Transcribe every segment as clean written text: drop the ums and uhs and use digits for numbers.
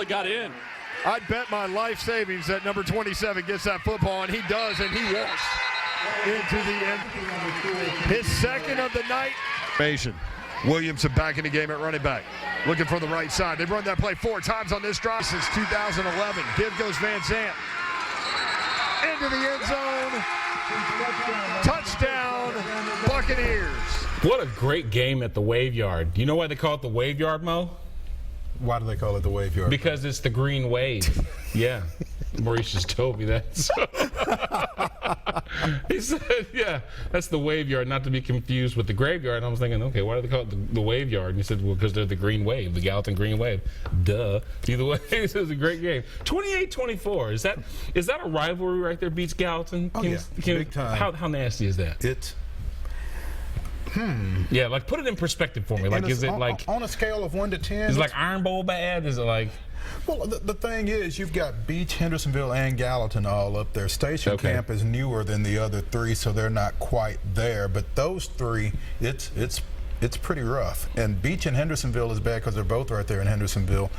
barely got in. I'd bet my life savings that number 27 gets that football, and he does, and he walks into the end. His second of the night. Williamson back in the game at running back. Looking for the right side. They've run that play 4 times on this drive since 2011. Give goes Van Zandt. Into the end zone. Touchdown, Buccaneers. What a great game at the Wave Yard. Do you know why they call it the Wave Yard, Mo? Why do they call it the Wave Yard? Because it's the green wave. Yeah. Maurice just told me that. So. He said, yeah, that's the Wave Yard, not to be confused with the graveyard. And I was thinking, okay, why do they call it the Wave Yard? And he said, well, because they're the green wave, the Gallatin green wave. Duh. Either way, it was a great game. 28-24. Is that a rivalry right there, beats Gallatin? Oh, yeah. Big time. How nasty is that? It's... Yeah, like put it in perspective for me. Like, is it like on a scale of 1 to 10? Is it like Iron Bowl bad? Is it like? Well, the thing is, you've got Beach, Hendersonville, and Gallatin all up there. Station Camp is newer than the other 3, so they're not quite there. But those 3, it's pretty rough. And Beach and Hendersonville is bad because they're both right there in Hendersonville.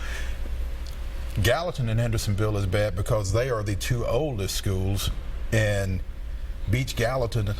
Gallatin and Hendersonville is bad because they are the 2 oldest schools, and Beach, Gallatin,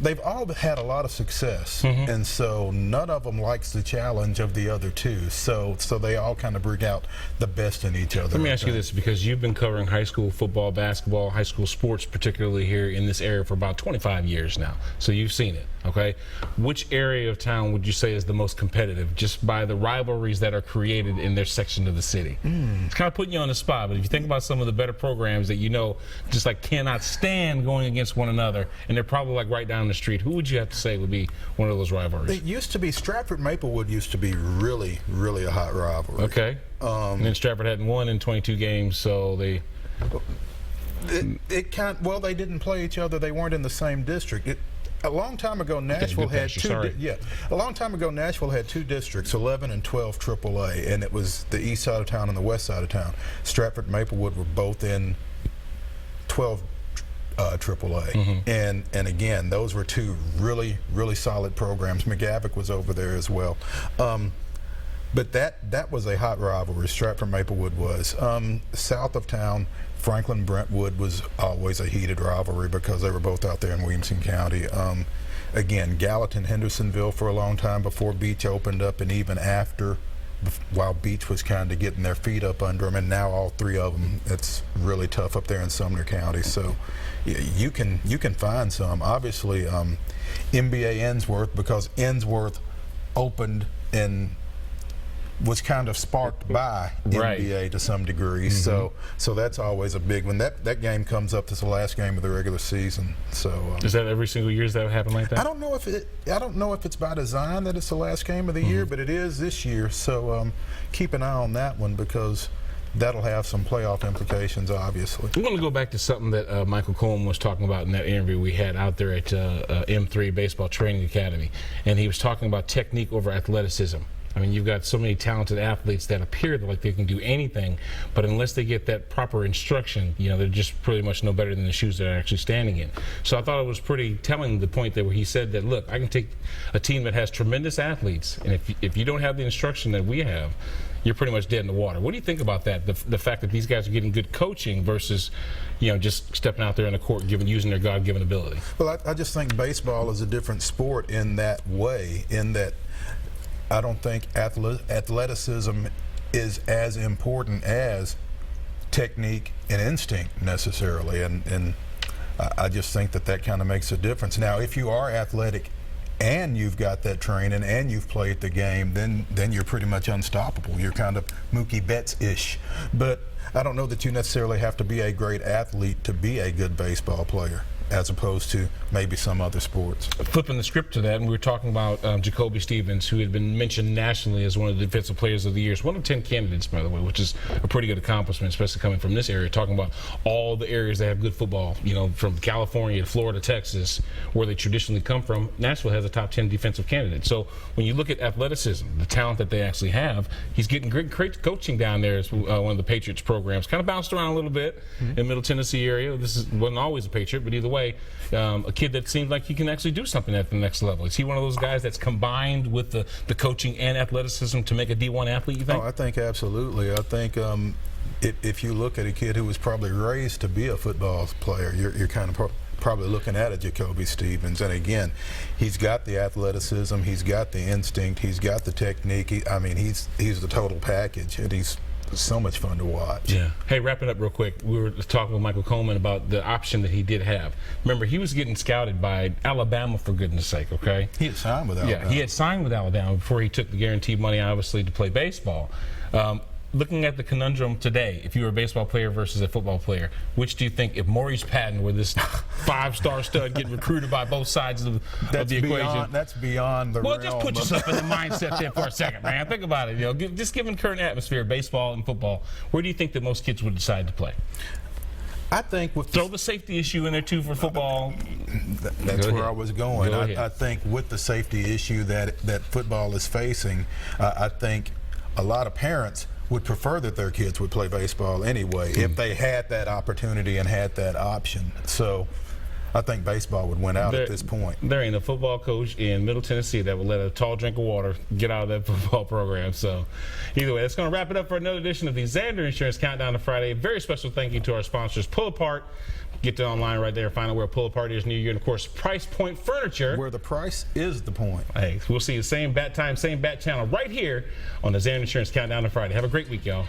they've all had a lot of success, and so none of them likes the challenge of the other 2. So they all kind of bring out the best in each other. Let me ask you this, because you've been covering high school football, basketball, high school sports, particularly here in this area for about 25 years now. So you've seen it, okay? Which area of town would you say is the most competitive, just by the rivalries that are created in their section of the city? It's kind of putting you on the spot, but if you think about some of the better programs that you know just like cannot stand going against one another, and they're probably like right down the street, who would you have to say would be one of those rivalries? It used to be Stratford-Maplewood used to be really, really a hot rivalry. Okay. And then Stratford hadn't won in 22 games, so they... Well, they didn't play each other. They weren't in the same district. A long time ago, Nashville had a long time ago, Nashville had 2 districts, 11 and 12 AAA, and it was the east side of town and the west side of town. Stratford and Maplewood were both in 12 AAA, and again, those were 2 really, really solid programs. McGavock was over there as well. But that was a hot rivalry. Stratford Maplewood was. South of town, Franklin Brentwood was always a heated rivalry because they were both out there in Williamson County. Again, Gallatin, Hendersonville for a long time before Beach opened up, and even after, while Beach was kind of getting their feet up under them, and now all 3 of them, it's really tough up there in Sumner County. So you can find some. Obviously, MBA Ensworth, because Ensworth opened and was kind of sparked by NBA to some degree, so that's always a big one. That game comes up as the last game of the regular season. So is that every single year? Does that happen like that? I don't know if it's by design that it's the last game of the year, but it is this year. So keep an eye on that one because that'll have some playoff implications, obviously. I'm going to go back to something that Michael Cohen was talking about in that interview we had out there at M3 Baseball Training Academy, and he was talking about technique over athleticism. I mean, you've got so many talented athletes that appear like they can do anything, but unless they get that proper instruction, they're just pretty much no better than the shoes they're actually standing in. So I thought it was pretty telling, the point there where he said that, look, I can take a team that has tremendous athletes, and if you don't have the instruction that we have, you're pretty much dead in the water. What do you think about that, the fact that these guys are getting good coaching versus, just stepping out there in the court using their God-given ability? Well, I just think baseball is a different sport in that way, in that I don't think athleticism is as important as technique and instinct necessarily, and I just think that kind of makes a difference. Now, if you are athletic and you've got that training and you've played the game, then you're pretty much unstoppable. You're kind of Mookie Betts-ish. But I don't know that you necessarily have to be a great athlete to be a good baseball player, as opposed to maybe some other sports. Flipping the script to that, and we were talking about Jacoby Stevens, who had been mentioned nationally as one of the Defensive Players of the Year. It's one of 10 candidates, by the way, which is a pretty good accomplishment, especially coming from this area, talking about all the areas that have good football, from California to Florida, Texas, where they traditionally come from. Nashville has a top 10 defensive candidate. So when you look at athleticism, the talent that they actually have, he's getting great coaching down there as one of the Patriots programs. Kind of bounced around a little bit in Middle Tennessee area. Wasn't always a Patriot, but either way, way, a kid that seems like he can actually do something at the next level? Is he one of those guys that's combined with the coaching and athleticism to make a D1 athlete, you think? Oh, I think absolutely. I think if you look at a kid who was probably raised to be a football player, you're kind of probably looking at a Jacoby Stevens. And again, he's got the athleticism, he's got the instinct, he's got the technique. He's the total package, and he's so much fun to watch. Yeah. Hey, wrapping up real quick, we were talking with Michael Coleman about the option that he did have. Remember, he was getting scouted by Alabama, for goodness sake, okay? He had signed with Alabama. Yeah, he had signed with Alabama before he took the guaranteed money, obviously, to play baseball. Looking at the conundrum today, if you were a baseball player versus a football player, which do you think, if Maurice Patton were this 5-star stud getting recruited by both sides of the equation? That's beyond the realm. Well, just put yourself in the mindset there for a second, man. Think about it. Just given current atmosphere, baseball and football, where do you think that most kids would decide to play? I think throw the safety issue in there too for football. That's where I was going. I think with the safety issue that football is facing, I think a lot of parents would prefer that their kids would play baseball anyway if they had that opportunity and had that option. So I think baseball would win out at this point. There ain't a football coach in Middle Tennessee that would let a tall drink of water get out of that football program. So either way, that's going to wrap it up for another edition of the Zander Insurance Countdown to Friday. Very special thank you to our sponsors, Pull Apart. Get to online right there, find out where Pull Apart is near you, and of course, Price Point Furniture. Where the price is the point. Hey, we'll see you same bat time, same bat channel right here on the Zander Insurance Countdown to Friday. Have a great week, y'all.